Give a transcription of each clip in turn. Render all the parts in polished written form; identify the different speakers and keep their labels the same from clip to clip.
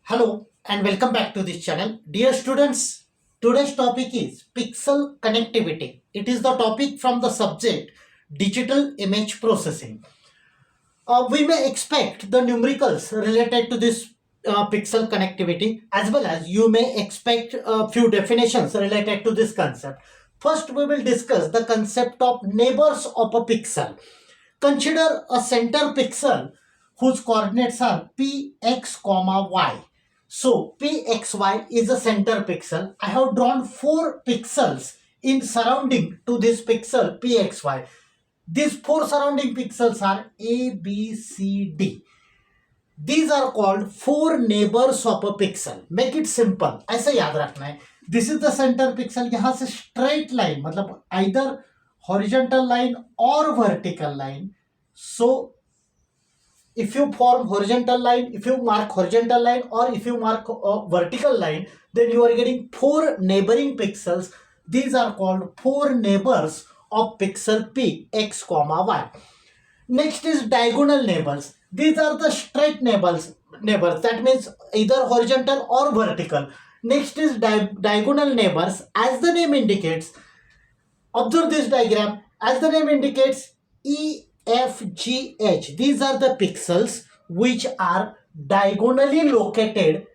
Speaker 1: Hello and welcome back to this channel. Dear students, today's topic is pixel connectivity. It is the topic from the subject digital image processing. We may expect the numericals related to this pixel connectivity, as well as you may expect a few definitions related to this concept. First, we will discuss the concept of neighbors of a pixel. Consider a center pixel whose coordinates are px, y. So pxy is a center pixel. I have drawn 4 pixels in surrounding to this pixel pxy. These 4 surrounding pixels are A, B, C, D. These are called 4 neighbors of a pixel. Make it simple. ऐसे याद रखना है. This is the center pixel. यहाँ से straight line मतलब either horizontal line or vertical line. So if you form horizontal line, if you mark horizontal line or if you mark a vertical line, then you are getting 4 neighboring pixels. These are called 4 neighbors of pixel p, x, y. Next is diagonal neighbors. These are the straight neighbors. That means either horizontal or vertical. Next is diagonal neighbors. As the name indicates, observe this diagram. As the name indicates, E, F, G, H. These are the pixels which are diagonally located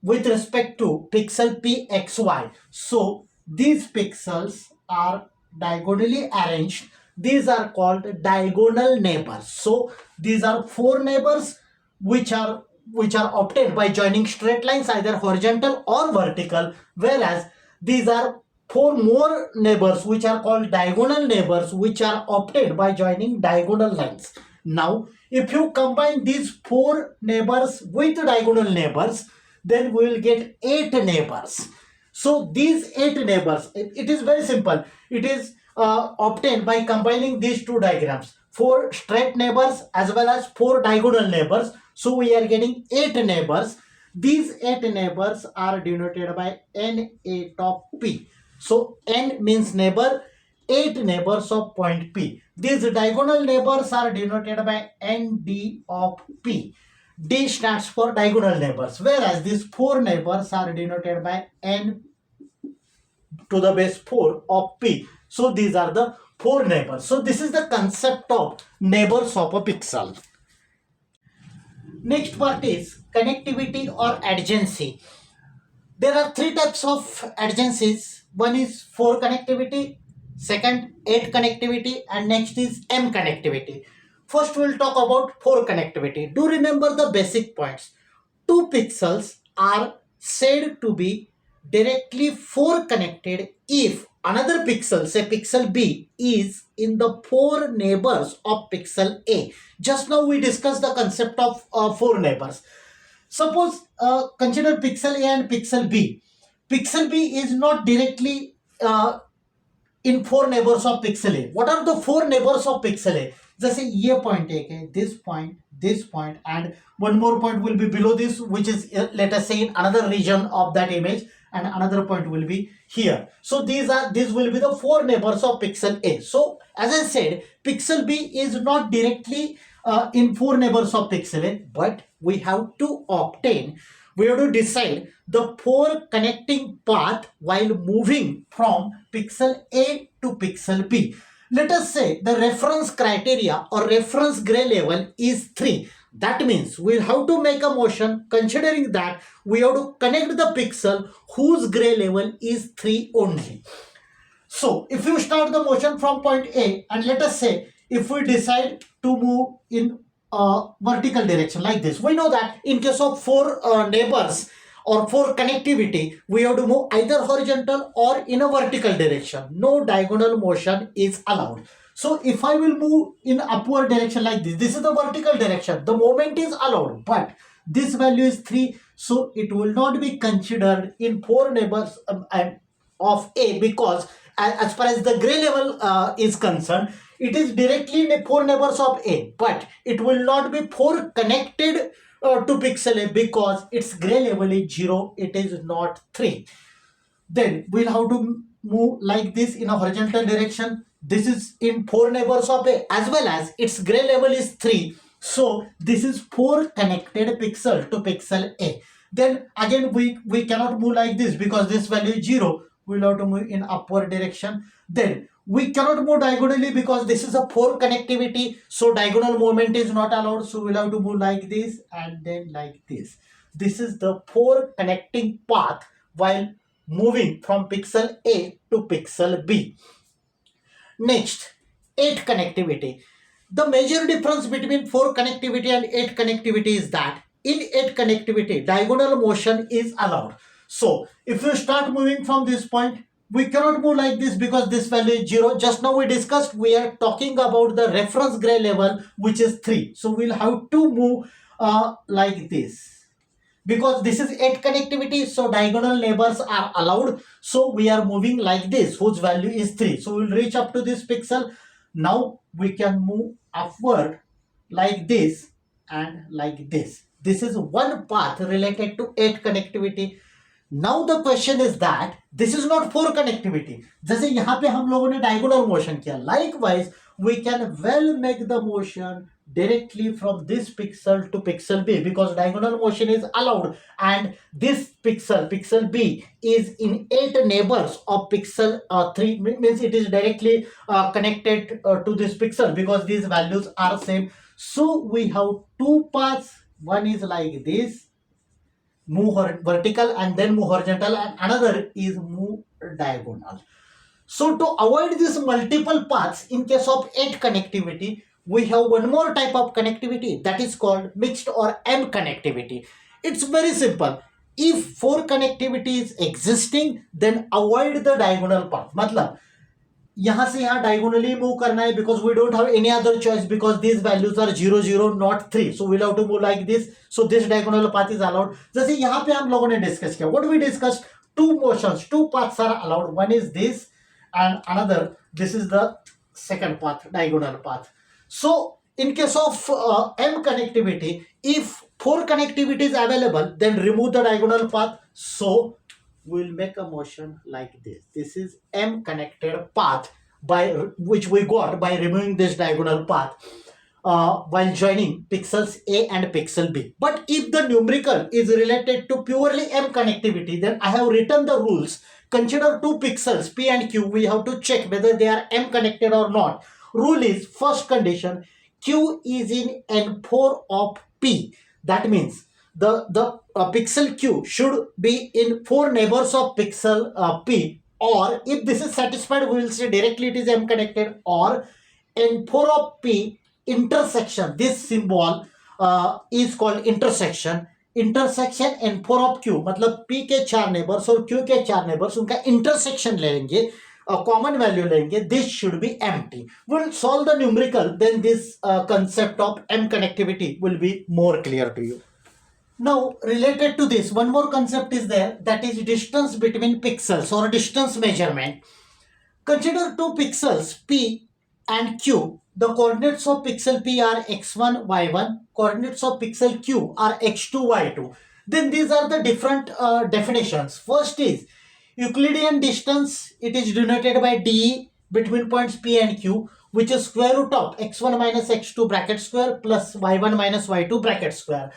Speaker 1: with respect to pixel P, X, Y. So these pixels are diagonally arranged. These are called diagonal neighbors. So these are 4 neighbors which are obtained by joining straight lines either horizontal or vertical, whereas these are 4 more neighbors which are called diagonal neighbors which are obtained by joining diagonal lines. Now if you combine these 4 neighbors with diagonal neighbors, then we will get 8 neighbors. So these 8 neighbors, it is very simple. It is obtained by combining these 2 diagrams. 4 straight neighbors as well as 4 diagonal neighbors. So we are getting 8 neighbors. These 8 neighbors are denoted by NA top P. So N means neighbor, 8 neighbors of point P. These diagonal neighbors are denoted by ND of P. D stands for diagonal neighbors, whereas these 4 neighbors are denoted by N to the base 4 of P. So these are the 4 neighbors. So this is the concept of neighbors of a pixel. Next part is connectivity or adjacency. There are 3 types of adjacencies. One is 4 connectivity, second 8 connectivity, and next is M connectivity. First we'll talk about 4 connectivity. Do remember the basic points. 2 pixels are said to be directly 4 connected if another pixel, say pixel B, is in the 4 neighbors of pixel A. Just now we discussed the concept of 4 neighbors. Suppose consider pixel A and pixel B. Pixel B is not directly in 4 neighbors of pixel A. What are the 4 neighbors of pixel A? जैसे ये point एक है, this point, and one more point will be below this, which is let us say in another region of that image, and another point will be here. So these will be the 4 neighbors of pixel A. So as I said, pixel B is not directly in 4 neighbors of pixel A, but we have to decide the 4 connecting path while moving from pixel A to pixel B. Let us say the reference criteria or reference gray level is 3. That means we'll have to make a motion considering that we have to connect the pixel whose gray level is 3 only. So if you start the motion from point A, and let us say if we decide to move in vertical direction like this, we know that in case of 4 neighbors or 4 connectivity, we have to move either horizontal or in a vertical direction. No diagonal motion is allowed. So if I will move in upward direction like this is the vertical direction, the movement is allowed, but this value is 3, so it will not be considered in 4 neighbors of A, because as far as the gray level is concerned, it is directly in 4 neighbors of A, but it will not be 4 connected to pixel A because its gray level is 0, it is not 3. Then we'll have to move like this in a horizontal direction. This is in 4 neighbors of A as well as its gray level is 3. So this is 4 connected pixel to pixel A. Then again we cannot move like this because this value is 0. We'll have to move in upward direction. Then we cannot move diagonally because this is a 4 connectivity. So diagonal movement is not allowed. So we'll have to move like this and then like this. This is the 4 connecting path while moving from pixel A to pixel B. Next, 8 connectivity. The major difference between 4 connectivity and 8 connectivity is that in 8 connectivity, diagonal motion is allowed. So, if you start moving from this point, we cannot move like this because this value is 0. Just now we discussed, we are talking about the reference gray level, which is 3. So, we'll have to move like this. Because this is 8 connectivity, so diagonal neighbors are allowed. So we are moving like this, whose value is 3. So we'll reach up to this pixel. Now we can move upward like this and like this. This is one path related to 8 connectivity. Now the question is that this is not 4 connectivity. जैसे यहाँ पे हम लोगों ने diagonal motion किया. Likewise, we can well make the motion directly from this pixel to pixel B because diagonal motion is allowed, and this pixel B is in 8 neighbors of pixel 3, means it is directly connected to this pixel because these values are same. So we have 2 paths. One is like this, move vertical and then move horizontal, and another is move diagonal. So to avoid these multiple paths in case of 8 connectivity, we have one more type of connectivity that is called mixed or M connectivity. It's very simple. If 4 connectivity is existing, then avoid the diagonal path. मतलब यहाँ से यहाँ diagonally move करना है because we don't have any other choice because these values are 0 0 not 3, so we'll have to move like this. So this diagonal path is allowed. जैसे यहाँ पे हम लोगों ने discuss किया, what we discussed, 2 motions, 2 paths are allowed. One is this and another, this is the second path, diagonal path. So in case of M connectivity, if 4 connectivity is available, then remove the diagonal path. So we'll make a motion like this. This is M connected path by which we got by removing this diagonal path while joining pixels A and pixel B. But if the numerical is related to purely M connectivity, then I have written the rules. Consider 2 pixels P and Q. We have to check whether they are M connected or not. Rule is, first condition, Q is in N4 of P. That means the pixel Q should be in 4 neighbors of pixel P, or if this is satisfied, we will say directly it is M connected, or N4 of P intersection. This symbol is called intersection. Intersection N4 of Q, मतलब P के 4 neighbours और Q के 4 neighbours, उनका intersection लेंगे, common value लेंगे. This should be empty. We'll solve the numerical, then this concept of M connectivity will be more clear to you. Now related to this, one more concept is there, that is distance between pixels or distance measurement. Consider 2 pixels P and Q. The coordinates of pixel P are x1, y1. Coordinates of pixel Q are x2, y2. Then these are the different definitions. First is Euclidean distance. It is denoted by dE between points P and Q, which is square root of x1 minus x2 bracket square plus y1 minus y2 bracket square.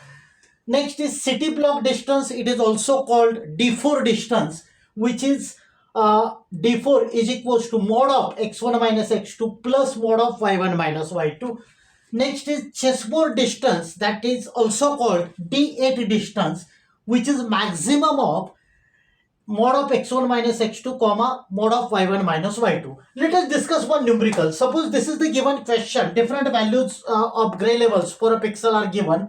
Speaker 1: Next is city block distance. It is also called D4 distance, which is D4 is equals to mod of x1 minus x2 plus mod of y1 minus y2. Next is chessboard distance, that is also called D8 distance, which is maximum of mod of x1 minus x2 comma mod of y1 minus y2. Let us discuss one numerical. Suppose this is the given question. Different values of gray levels for a pixel are given,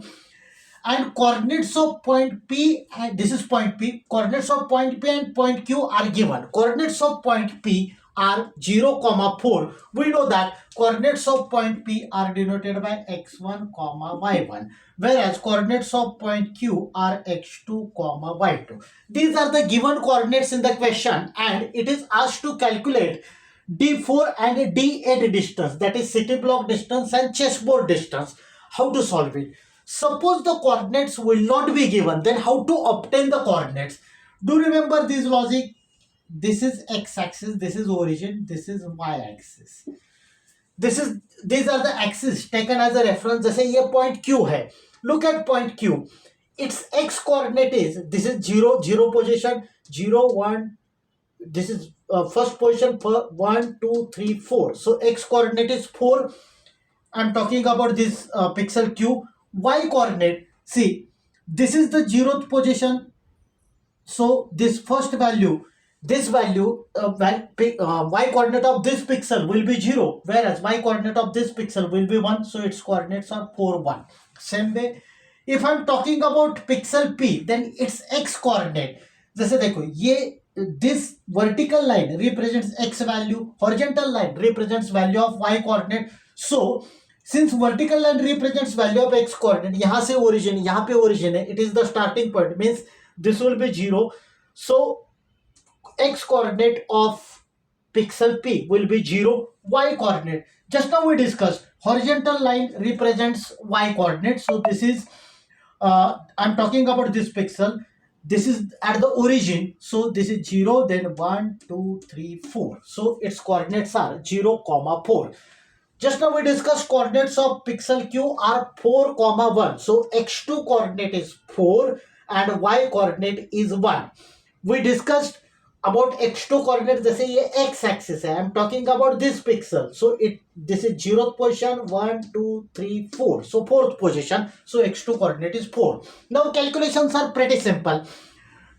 Speaker 1: and coordinates of point P, and this is point P, coordinates of point P and point Q are given. Coordinates of point P are 0, 4. We know that coordinates of point P are denoted by x1, y1, whereas coordinates of point Q are x2, y2. These are the given coordinates in the question, and it is asked to calculate D4 and D8 distance, that is city block distance and chessboard distance. How to solve it? Suppose the coordinates will not be given, then how to obtain the coordinates? Do remember this logic. This is x-axis, this is origin, this is y-axis. these are the axes taken as a reference. जैसे ये point Q है, look at point Q. Its x coordinate is, this is 0 position, 0 1, this is first position for 1 2 3 4. So x coordinate is 4. I'm talking about this pixel Q. Y coordinate, see, this is the 0th position. So this first value, this value, y coordinate of this pixel will be 0, whereas y coordinate of this pixel will be 1. So its coordinates are 4 1. Same way, if I'm talking about pixel P, then its x coordinate, जैसे देखो ये, this vertical line represents x value, horizontal line represents value of y coordinate. So since vertical line represents value of x coordinate, यहाँ से origin, यहाँ पे origin है, it is the starting point, means this will be 0. So x coordinate of pixel P will be 0. Y coordinate, just now we discussed, horizontal line represents y coordinate. So this is I'm talking about this pixel, this is at the origin. So this is 0, then 1 2 3 4. So its coordinates are 0 comma 4. Just now we discussed coordinates of pixel Q are 4 comma 1. So x2 coordinate is 4 and y coordinate is 1. We discussed about x2 coordinate, जैसे ये x axis है, I'm talking about this pixel. So this is 0th position, 1 2 3 4. So 4th position. So x2 coordinate is 4. Now calculations are pretty simple.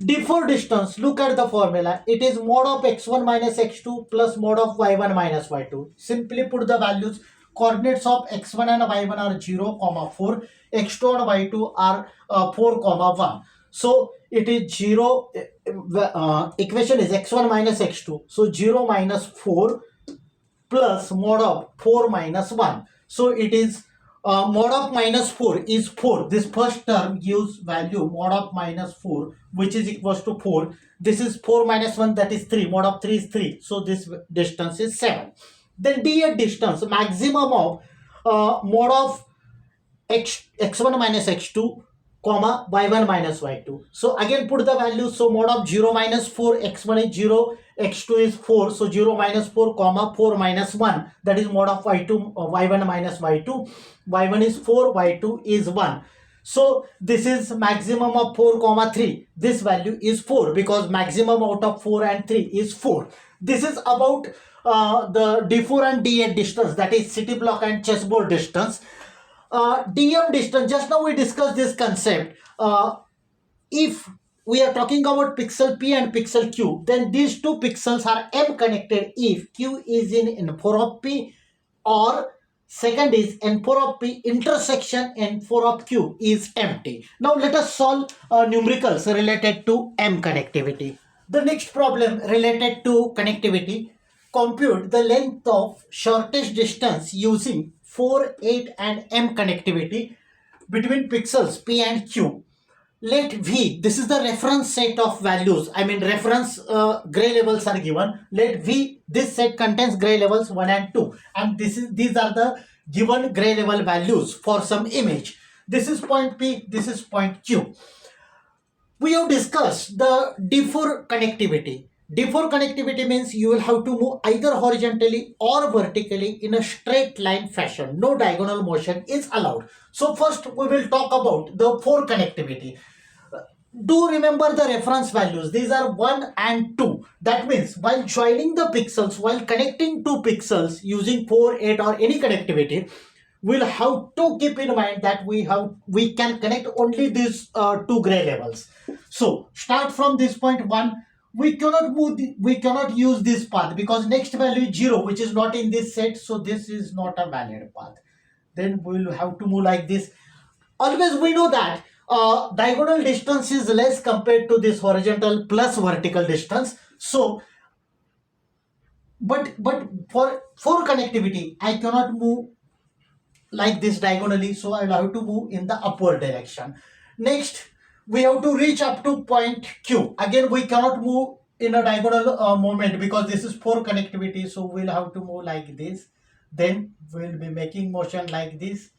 Speaker 1: D4 distance, look at the formula. It is mod of x1 minus x2 plus mod of y1 minus y2. Simply put the values. Coordinates of x1 and y1 are 0 comma 4. x2 and y2 are 4 comma 1. So it is 0, equation is x1 minus x2. So 0 minus 4 plus mod of 4 minus 1. So it is mod of minus 4 is 4. This first term gives value mod of minus 4, which is equals to 4. This is 4 minus 1, that is 3. Mod of 3 is 3. So this distance is 7. Then d8 distance, maximum of mod of x1 minus x2 comma y1 minus y2. So again put the values. So mod of 0 minus 4, x1 is 0, x2 is 4. So 0 minus 4 comma 4 minus 1, that is mod of y2, y1 minus y2. y1 is 4, y2 is 1. So this is maximum of 4 comma 3. This value is 4 because maximum out of 4 and 3 is 4. This is about the D4 and D8 distance, that is city block and chessboard distance. DM distance, just now we discussed this concept. If we are talking about pixel P and pixel Q, then these two pixels are M connected if Q is in N4 of P, or second is N4 of P intersection N4 of Q is empty. Now let us solve numericals related to M connectivity. The next problem related to connectivity, compute the length of shortest distance using 4, 8 and M connectivity between pixels P and Q. Let V, this is the reference set of values, I mean reference gray levels are given. Let V, this set contains gray levels 1 and 2, and these are the given gray level values for some image. This is point P, this is point Q. We have discussed the D4 connectivity. D4 connectivity means you will have to move either horizontally or vertically in a straight line fashion. No diagonal motion is allowed. So first we will talk about the 4 connectivity. Do remember the reference values. These are 1 and 2. That means while joining the pixels, while connecting two pixels using 4, 8 or any connectivity, we'll have to keep in mind that we can connect only these two gray levels. So start from this point 1. We cannot use this path because next value is 0, which is not in this set. So this is not a valid path. Then we'll have to move like this. Always we know that diagonal distance is less compared to this horizontal plus vertical distance. So but for connectivity, I cannot move like this diagonally, so I'll have to move in the upward direction. Next, we have to reach up to point Q. Again, we cannot move in a diagonal movement because this is 4 connectivity, so we'll have to move like this. Then we'll be making motion like this.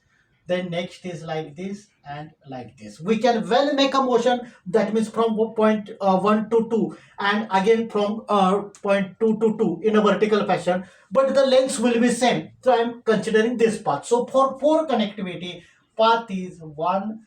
Speaker 1: then next is like this and like this. We can well make a motion, that means from point 1 to 2 and again from point 2 to 2 in a vertical fashion, but the lengths will be same. So I am considering this path. So for poor connectivity, path is 1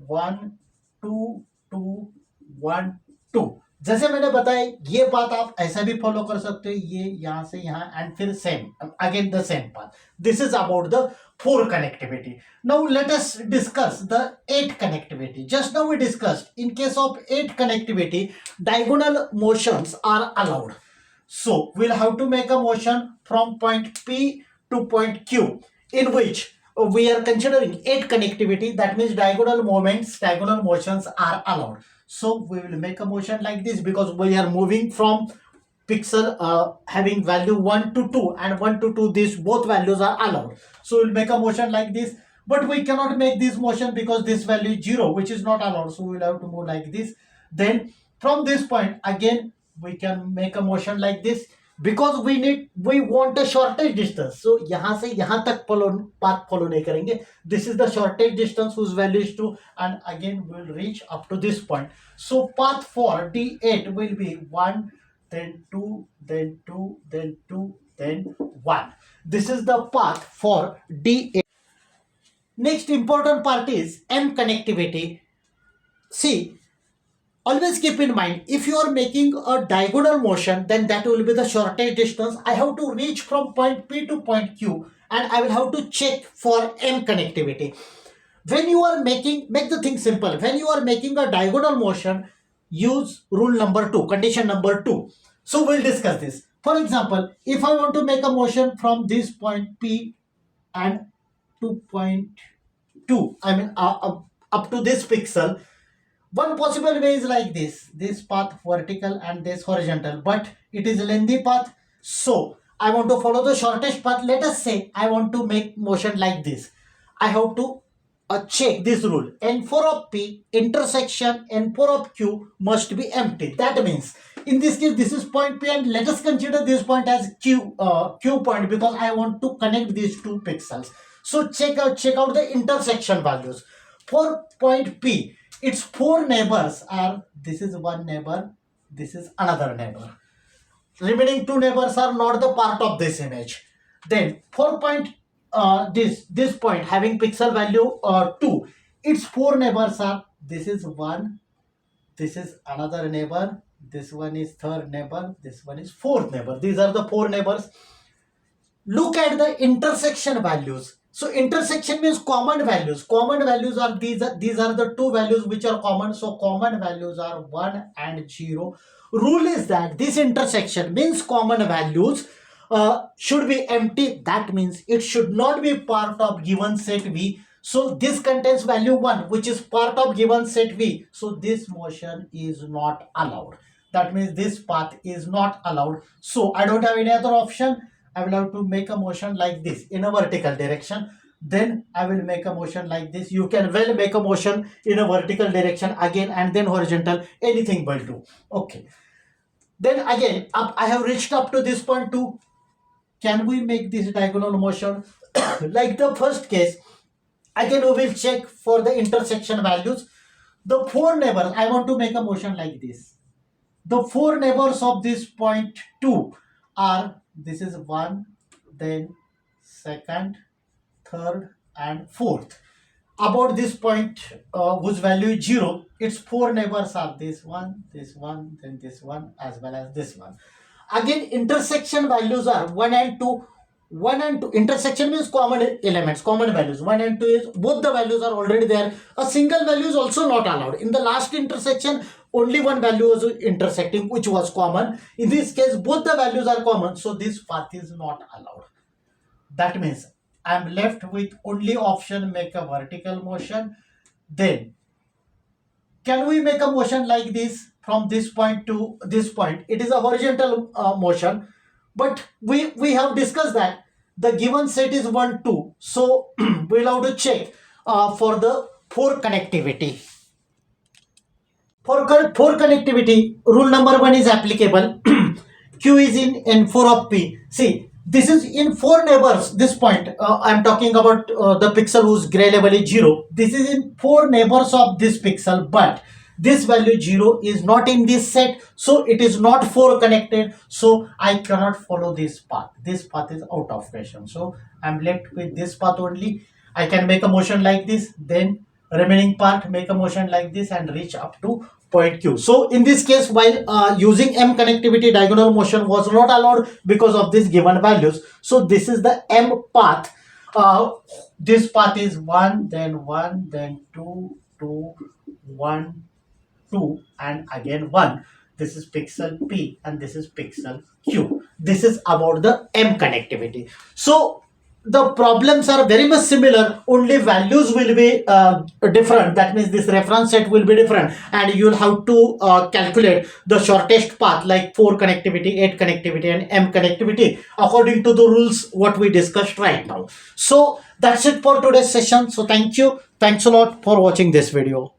Speaker 1: 1 2 2 1 2. जैसे मैंने बताया ये path आप ऐसा भी follow कर सकते हो, ये यहां से यहां एंड फिर same again the same path. This is about the 4 connectivity. Now let us discuss the 8 connectivity. Just now we discussed in case of 8 connectivity, diagonal motions are allowed. So we'll have to make a motion from point P to point Q in which we are considering 8 connectivity. That means diagonal moments, diagonal motions are allowed. So we will make a motion like this because we are moving from pixel having value 1 to 2 and 1 to 2, these both values are allowed. So we'll make a motion like this, but we cannot make this motion because this value is 0, which is not allowed. So we'll have to move like this. Then from this point again we can make a motion like this because we want a shortest distance. So यहाँ से यहाँ तक path follow नहीं करेंगे. This is the shortest distance whose value is 2 and again we will reach up to this point. So path for D8 will be 1, then 2, then 2, then 2, then 1. This is the path for D8. Next important part is M connectivity. See, always keep in mind, if you are making a diagonal motion, then that will be the shortest distance. I have to reach from point P to point Q and I will have to check for M connectivity. When you are make the thing simple. When you are making a diagonal motion, use rule number 2, condition number 2. So we'll discuss this. For example, if I want to make a motion from this point P and to point 2, I mean up to this pixel, one possible way is like this path vertical and this horizontal, but it is a lengthy path. So I want to follow the shortest path. Let us say I want to make motion like this. I have to check this rule. N4 of P intersection N4 of Q must be empty. That means in this case this is point P and let us consider this point as Q point because I want to connect these two pixels. So check out the intersection values. For point P, its 4 neighbors are, this is one neighbor, this is another neighbor. Remaining 2 neighbors are not the part of this image. Then for point this point having pixel value 2, its 4 neighbors are, this is 1, this is another neighbor, this one is third neighbor, this one is fourth neighbor. These are the 4 neighbors. Look at the intersection values. So intersection means common values. Common values are these are the 2 values which are common. So common values are 1 and 0. Rule is that this intersection means common values should be empty. That means it should not be part of given set V. So this contains value 1 which is part of given set V. So this motion is not allowed. That means this path is not allowed. So I don't have any other option. I will have to make a motion like this in a vertical direction. Then I will make a motion like this. You can well make a motion in a vertical direction again and then horizontal. Anything will do. Okay. Then again, I have reached up to this point too. Can we make this diagonal motion? Like the first case, again we will check for the intersection values. The 4 neighbors, I want to make a motion like this. The 4 neighbors of this point 2 are, this is 1, then second, third and fourth. About this point whose value is 0, its 4 neighbors are this one, then this one as well as this one. Again intersection values are 1 and 2. 1 and 2, intersection means common elements, common values. 1 and 2 is both the values are already there. A single value is also not allowed. In the last intersection, only one value was intersecting, which was common. In this case, both the values are common, so this path is not allowed. That means I am left with only option make a vertical motion. Then can we make a motion like this from this point to this point? It is a horizontal motion, but we have discussed that the given set is 1, 2. So we'll have to check for the 4 connectivity. For connectivity, rule number 1 is applicable. Q is in N4 of P. See, This is in 4 neighbors. This point I'm talking about the pixel whose gray level is 0. This is in 4 neighbors of this pixel, but this value 0 is not in this set, so it is not 4 connected, so I cannot follow this path. This path is out of question, so I'm left with this path only. I can make a motion like this, then remaining part make a motion like this and reach up to point Q. So in this case, while using M connectivity, diagonal motion was not allowed because of these given values. So this is the M path. This path is 1, then 2, 2, 1, 2, and again 1. This is pixel P and this is pixel Q. This is about the M connectivity. So the problems are very much similar, only values will be different. That means this reference set will be different, and you'll have to calculate the shortest path like 4 connectivity, 8 connectivity, and M connectivity according to the rules what we discussed right now. So that's it for today's session. So thank you. Thanks a lot for watching this video.